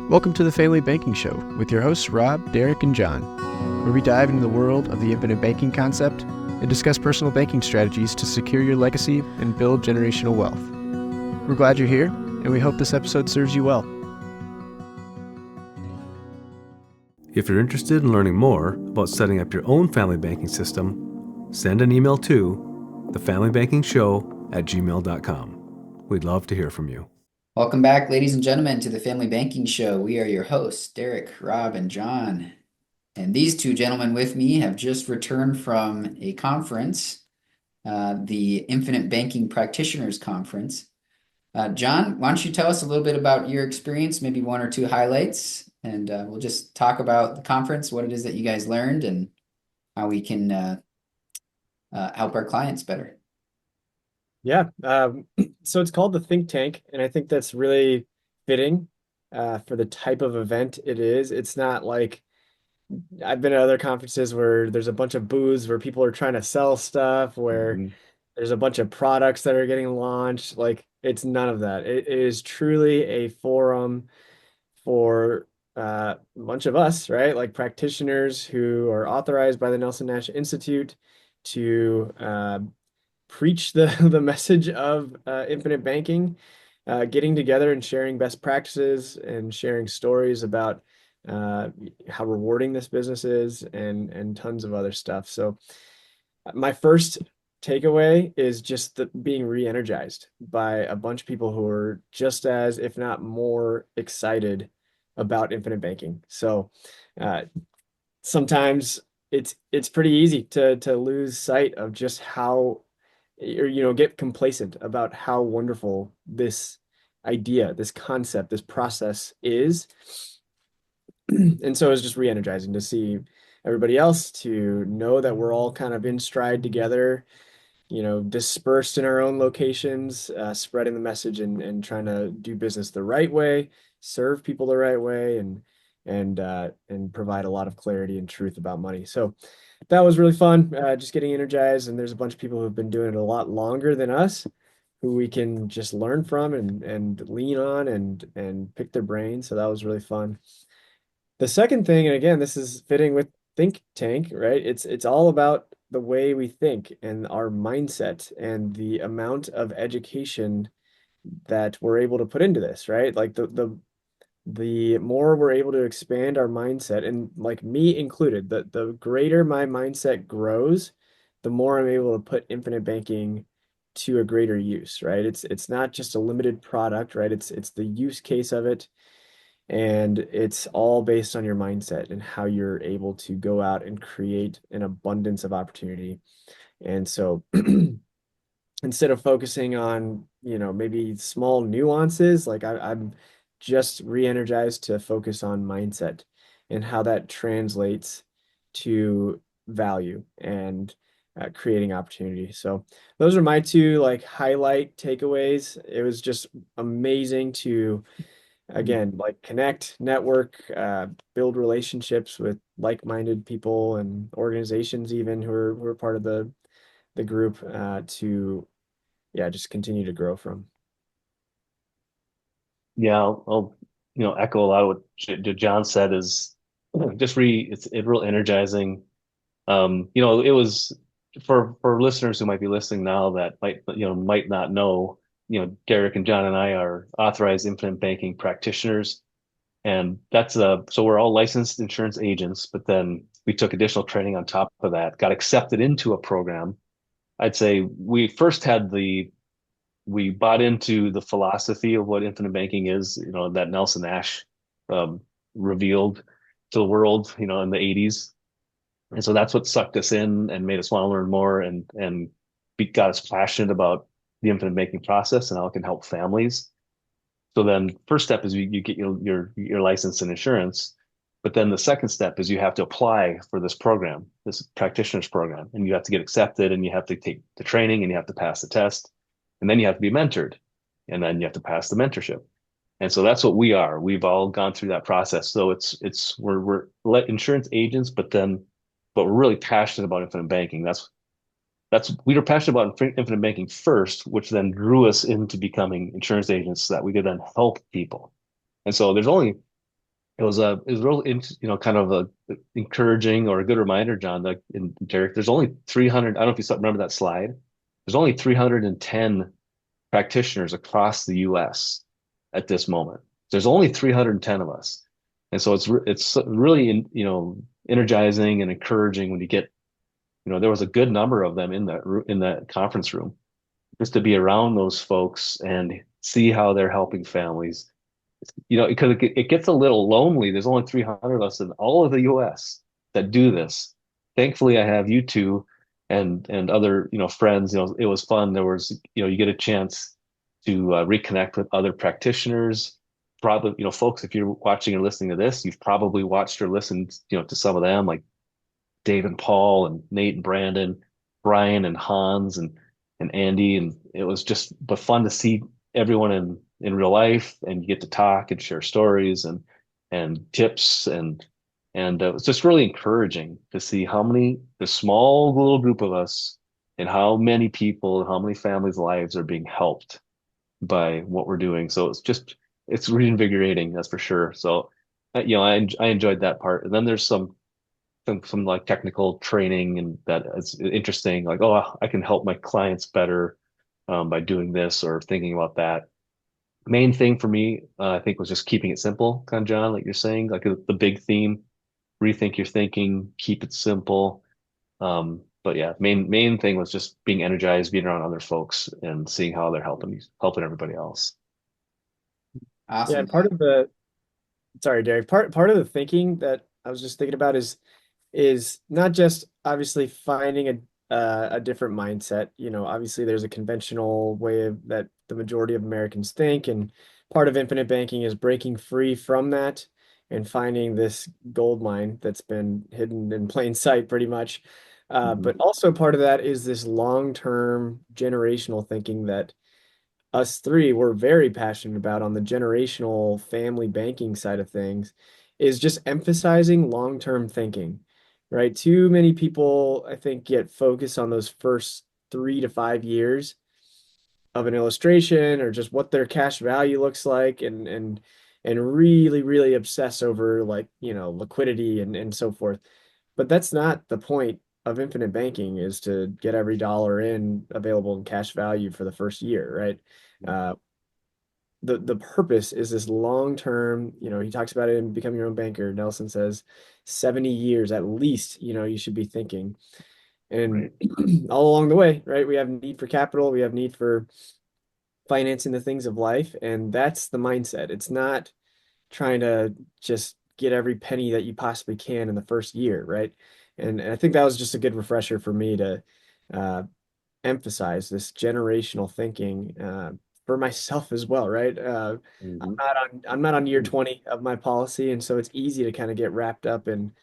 Welcome to the Family Banking Show with your hosts Rob, Derek, and John, where we dive into the world of the infinite banking concept and discuss personal banking strategies to secure your legacy and build generational wealth. We're glad you're here, and we hope this episode serves you well. If you're interested in learning more about setting up your own family banking system, send an email to thefamilybankingshow@gmail.com. We'd love to hear from you. Welcome back, ladies and gentlemen, to the Family Banking Show. We are your hosts, Derek, Rob, and John. And these two gentlemen with me have just returned from a conference, the Infinite Banking Practitioners Conference. John, why don't you tell us a little bit about your experience, maybe one or two highlights, and we'll just talk about the conference, what it is that you guys learned, and how we can help our clients better. Yeah, so it's called the Think Tank, and I think that's really fitting for the type of event it is. It's not like I've been at other conferences where there's a bunch of booths where people are trying to sell stuff, where there's a bunch of products that are getting launched. Like, it's none of that. It is truly a forum for a bunch of us, right? Like practitioners who are authorized by the Nelson Nash Institute to preach the message of infinite banking, getting together and sharing best practices and sharing stories about how rewarding this business is, and tons of other stuff. So my first takeaway is just being re-energized by a bunch of people who are just as, if not more, excited about infinite banking. So sometimes it's pretty easy to lose sight of just how, or get complacent about how wonderful this idea, this concept, this process is. And so it's just re-energizing to see everybody else, to know that we're all kind of in stride together, dispersed in our own locations, spreading the message and trying to do business the right way, serve people the right way, and provide a lot of clarity and truth about money. So that was really fun, just getting energized. And there's a bunch of people who've been doing it a lot longer than us, who we can just learn from and lean on and pick their brains. So that was really fun. The second thing, and again, this is fitting with Think Tank, right? It's all about the way we think and our mindset and the amount of education that we're able to put into this, right? Like the more we're able to expand our mindset, and like me included, the greater my mindset grows, the more I'm able to put infinite banking to a greater use, right? It's not just a limited product, right? It's the use case of it. And it's all based on your mindset and how you're able to go out and create an abundance of opportunity. And so instead of focusing on, maybe small nuances, like I'm just re-energized to focus on mindset and how that translates to value and creating opportunity. So those are my two highlight takeaways. It was just amazing to, again, connect, network, build relationships with like-minded people and organizations even who are part of the group, to just continue to grow from. Yeah, I'll echo a lot of what John said. Is just it's real energizing. It was for listeners who might be listening now that might not know. Derek and John and I are authorized infinite banking practitioners, and that's so we're all licensed insurance agents. But then we took additional training on top of that, got accepted into a program. I'd say we first we bought into the philosophy of what infinite banking is, that Nelson Nash revealed to the world, in the 80s. And so that's what sucked us in and made us want to learn more, and got us passionate about the infinite banking process and how it can help families. So then first step is you get your license in insurance. But then the second step is you have to apply for this program, this practitioner's program, and you have to get accepted, and you have to take the training, and you have to pass the test. And then you have to be mentored, and then you have to pass the mentorship. And so that's what we are. We've all gone through that process. So we're insurance agents, but we're really passionate about infinite banking. We were passionate about infinite banking first, which then drew us into becoming insurance agents so that we could then help people. And so there's only it was real, kind of a encouraging or a good reminder, John, like in Derek, there's only 300. I don't know if you remember that slide. There's only 310 practitioners across the U.S. at this moment. There's only 310 of us, and so it's really energizing and encouraging when you get, there was a good number of them in that conference room, just to be around those folks and see how they're helping families. Because it gets a little lonely. There's only 300 of us in all of the U.S. that do this. Thankfully, I have you two and other friends. It was fun. There was you get a chance to reconnect with other practitioners. Probably folks, if you're watching or listening to this, you've probably watched or listened to some of them, like Dave and Paul and Nate and Brandon, Brian and Hans and Andy, and it was just but fun to see everyone in real life, and you get to talk and share stories and tips, and it was just really encouraging to see the small little group of us, and how many people and how many families' lives are being helped by what we're doing. So it's reinvigorating, that's for sure. So I enjoyed that part. And then there's some like technical training, and that it's interesting, like, oh, I can help my clients better by doing this or thinking about that. Main thing for me, I think, was just keeping it simple, kind of, John, like you're saying, like the big theme: rethink your thinking, keep it simple. But yeah, main thing was just being energized, being around other folks and seeing how they're helping everybody else. Yeah, Awesome. and sorry, Derek, part of the thinking that I was just thinking about is not just obviously finding a different mindset. Obviously there's a conventional way that the majority of Americans think, and part of infinite banking is breaking free from that and finding this gold mine that's been hidden in plain sight pretty much. But Mhm. also part of that is this long-term generational thinking that us three were very passionate about on the generational family banking side of things, is just emphasizing long-term thinking, right? Too many people, I think, get focused on those first 3 to 5 years of an illustration or just what their cash value looks like, and really, really obsess over, like, liquidity and so forth. But that's not the point of infinite banking, is to get every dollar in available in cash value for the first year, right? Uh, the purpose is this long term. He talks about it in Become Your Own Banker. Nelson says 70 years at least, you should be thinking. And Right. all along the way, right, we have need for capital, we have need for financing the things of life, and that's the mindset. It's not trying to just get every penny that you possibly can in the first year, right? And I think that was just a good refresher for me to uh, emphasize this generational thinking for myself as well, right? Mhm. I'm not on year 20 of my policy, and so it's easy to kind of get wrapped up in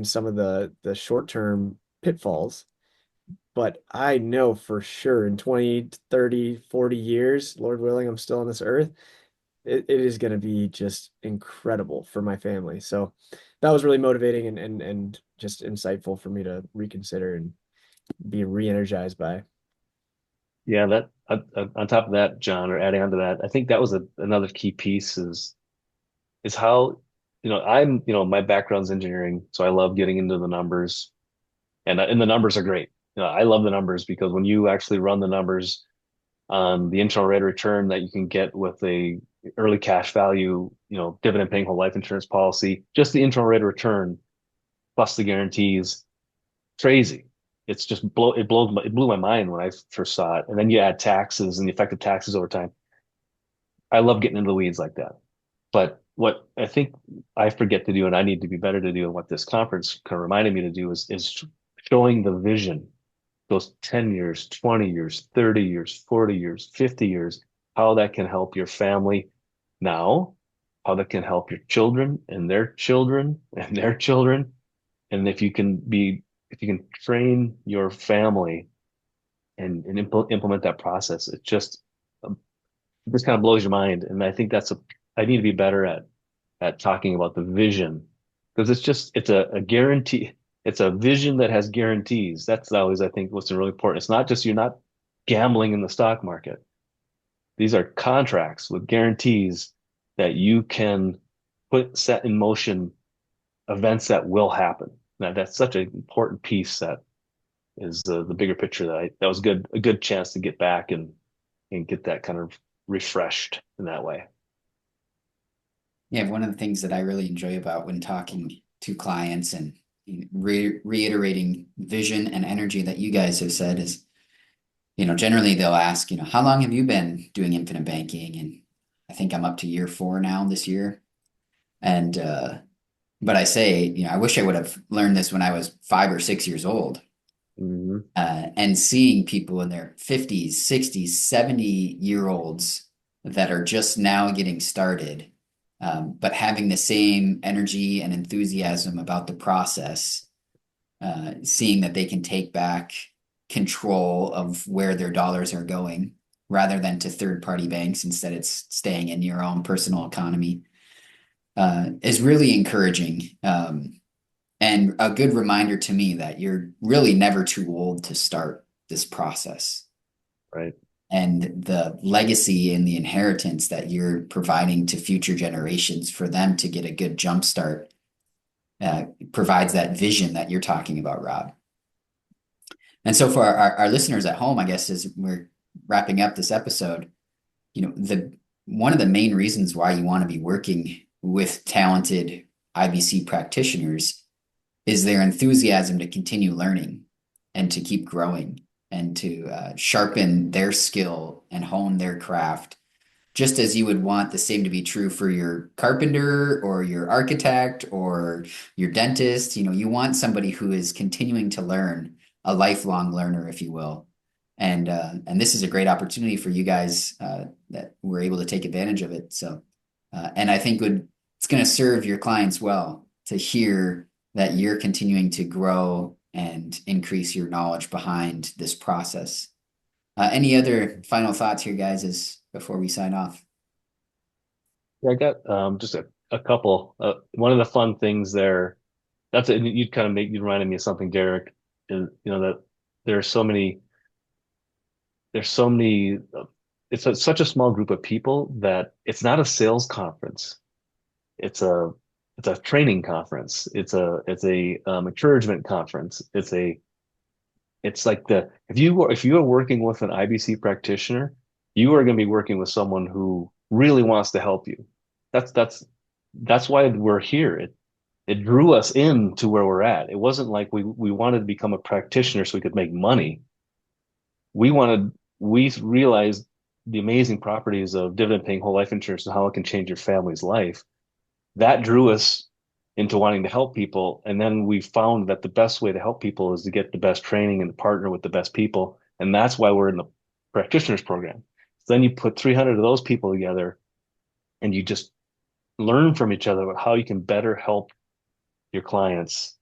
some of the short-term pitfalls. But I know for sure in 20, 30, 40 years, Lord willing, I'm still on this earth, it is going to be just incredible for my family. So that was really motivating and just insightful for me to reconsider and be re-energized by. Yeah, that on top of that, John, or adding on to that, I think that was another key piece is how, my background's engineering, so I love getting into the numbers, and the numbers are great. I love the numbers because when you actually run the numbers on the internal rate of return that you can get with a early cash value, dividend paying whole life insurance policy, just the internal rate of return plus the guarantees, crazy. It's just it blew my mind when I first saw it. And then you add taxes and the effective taxes over time. I love getting into the weeds like that. But what I think I forget to do, and I need to be better to do, and what this conference kind of reminded me to do, is showing the vision, those 10 years, 20 years, 30 years, 40 years, 50 years, how that can help your family now, how that can help your children and their children and their children. And if you can train your family and implement that process, it just kind of blows your mind. And I think I need to be better at talking about the vision, because it's a guarantee. It's a vision that has guarantees. That's always, I think, what's really important. It's not just, you're not gambling in the stock market. These are contracts with guarantees that you can set in motion events that will happen. Now, that's such an important piece that is the bigger picture that was a good chance to get back and get that kind of refreshed in that way. Yeah, one of the things that I really enjoy about when talking to clients and reiterating vision and energy that you guys have said is, generally they'll ask, how long have you been doing infinite banking? And I think I'm up to year 4 now this year. And, but I say, I wish I would have learned this when I was 5 or 6 years old. Mm-hmm. And seeing people in their 50s, 60s, 70-year-olds that are just now getting started, but having the same energy and enthusiasm about the process, seeing that they can take back control of where their dollars are going rather than to third-party banks. Instead, it's staying in your own personal economy, is really encouraging. And a good reminder to me that you're really never too old to start this process. Right. And the legacy and the inheritance that you're providing to future generations for them to get a good jump start provides that vision that you're talking about, Rob. And so for our listeners at home, I guess, as we're wrapping up this episode, one of the main reasons why you want to be working with talented IBC practitioners is their enthusiasm to continue learning and to keep growing and to sharpen their skill and hone their craft, just as you would want the same to be true for your carpenter or your architect or your dentist. You want somebody who is continuing to learn, a lifelong learner, if you will. And this is a great opportunity for you guys that were able to take advantage of it. So, and I think it's going to serve your clients well to hear that you're continuing to grow and increase your knowledge behind this process. Any other final thoughts here, guys, before we sign off? Yeah, I got just a couple. One of the fun things there, you kind of you reminded me of something, Derek, is that there are so many, there's so many, such a small group of people that it's not a sales conference. It's a training conference. It's a encouragement conference. It's like if you are working with an IBC practitioner, you are going to be working with someone who really wants to help you. That's why we're here. It drew us into where we're at. It wasn't like we wanted to become a practitioner so we could make money. We realized the amazing properties of dividend paying whole life insurance and how it can change your family's life. That drew us into wanting to help people. And then we found that the best way to help people is to get the best training and to partner with the best people. And that's why we're in the practitioners program. So then you put 300 of those people together and you just learn from each other about how you can better help your clients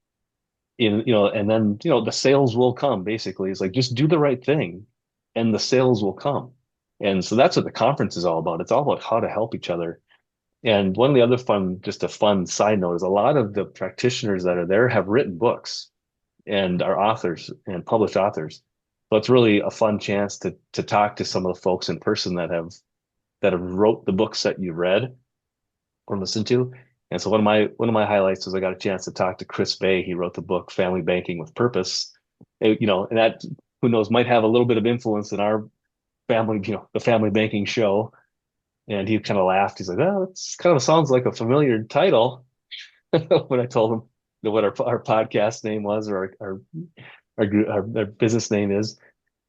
and then, the sales will come. Basically, it's like, just do the right thing and the sales will come. And so that's what the conference is all about. It's all about how to help each other. And one of the other just a fun side note is a lot of the practitioners that are there have written books and are authors and published authors. So it's really a fun chance to talk to some of the folks in person that have wrote the books that you read or listened to. And so one of my highlights was I got a chance to talk to Chris Bay. He wrote the book Family Banking with Purpose. And that, who knows, might have a little bit of influence in our family, the Family Banking Show. And he kind of laughed. He's like, "Oh, it's kind of sounds like a familiar title." When I told him what our podcast name was, or our business name is,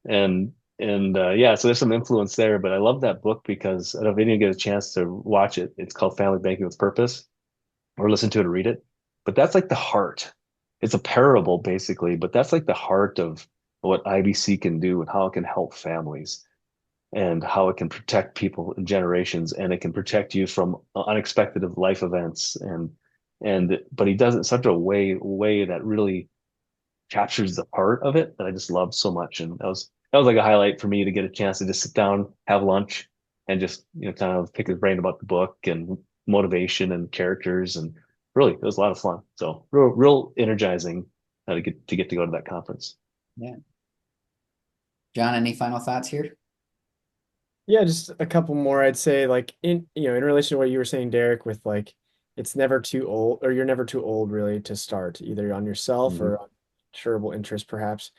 and yeah, so there's some influence there. But I love that book because I don't know if any of you get a chance to watch it. It's called Family Banking with Purpose, or listen to it or read it. But that's like the heart. It's a parable basically, but that's like the heart of what IBC can do and how it can help families and how it can protect people in generations, and it can protect you from unexpected life events. But he does it in such a way that really captures the heart of it that I just love so much. And that was like a highlight for me to get a chance to just sit down, have lunch, and just kind of pick his brain about the book and motivation and characters. And really, it was a lot of fun. So real energizing to get to go to that conference. Yeah. John, any final thoughts here? Yeah, just a couple more. I'd say, like, in relation to what you were saying, Derek, with like it's never too old, or you're never too old really to start either on yourself Mhm. or on insurable interest perhaps.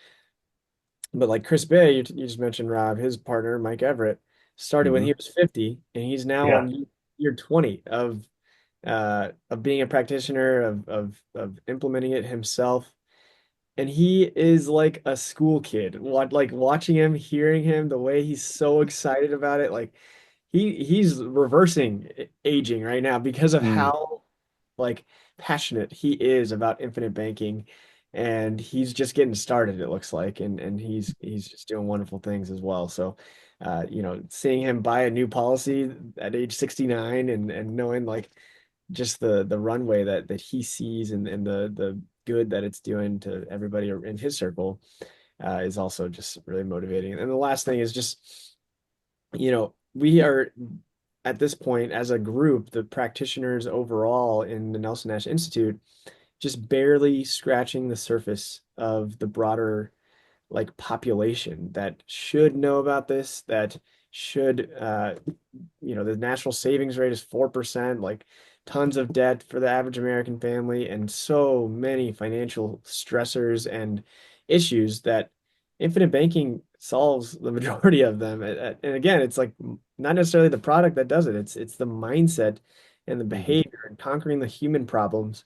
But like Chris Bay, you just mentioned, Rob, his partner, Mike Everett, started when Mhm. he was 50, and he's now Yeah. on year 20 of being a practitioner, of implementing it himself. And he is like a school kid. Like watching him, hearing him, the way he's so excited about it, like he's reversing aging right now because of Mm. how like passionate he is about infinite banking, and he's just getting started, it looks like, and he's just doing wonderful things as well. So seeing him buy a new policy at age 69, and knowing like just the runway that he sees, and the good that it's doing to everybody in his circle, is also just really motivating. And the last thing is just, we are at this point as a group, the practitioners overall in the Nelson Nash Institute, just barely scratching the surface of the broader like population that should know about this, that should the national savings rate is 4%, like tons of debt for the average American family, and so many financial stressors and issues that infinite banking solves the majority of them. And again, it's like not necessarily the product that does it. It's the mindset and the Mhm. behavior and conquering the human problems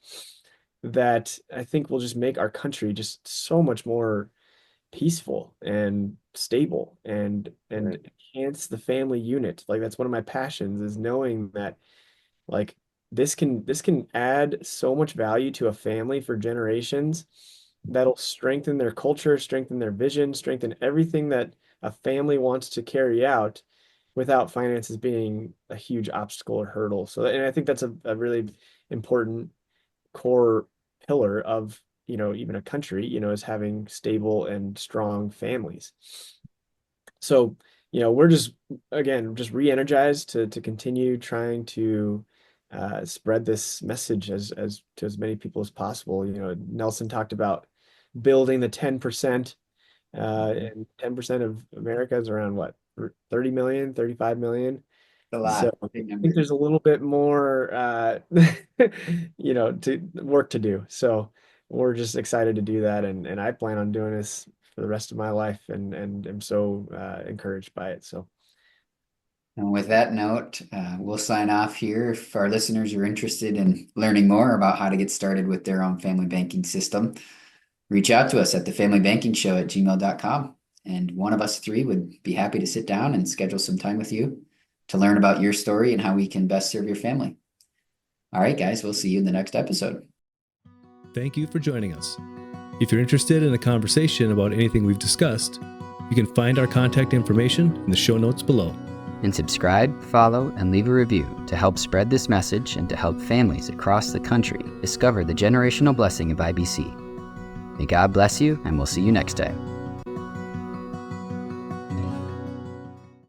that I think will just make our country just so much more peaceful and stable, and Right. enhance the family unit. Like that's one of my passions, is knowing that like this can add so much value to a family for generations, that'll strengthen their culture, strengthen their vision, strengthen everything that a family wants to carry out without finances being a huge obstacle or hurdle. So, and I think that's a really important core pillar of, even a country, is having stable and strong families. So, we're just, again, just re-energized to continue trying to spread this message as to as many people as possible. Nelson talked about building the 10%, Mhm. and 10% of America is around what, 30 million, 35 million. A So lot. I Big think number. there's a little bit more, to work to do. So we're just excited to do that, and I plan on doing this for the rest of my life, and I'm so encouraged by it. So And with that note, we'll sign off here. If our listeners are interested in learning more about how to get started with their own family banking system, reach out to us at thefamilybankingshow@gmail.com. And one of us three would be happy to sit down and schedule some time with you to learn about your story and how we can best serve your family. All right, guys, we'll see you in the next episode. Thank you for joining us. If you're interested in a conversation about anything we've discussed, you can find our contact information in the show notes below. And subscribe, follow, and leave a review to help spread this message and to help families across the country discover the generational blessing of IBC. May God bless you, and we'll see you next time.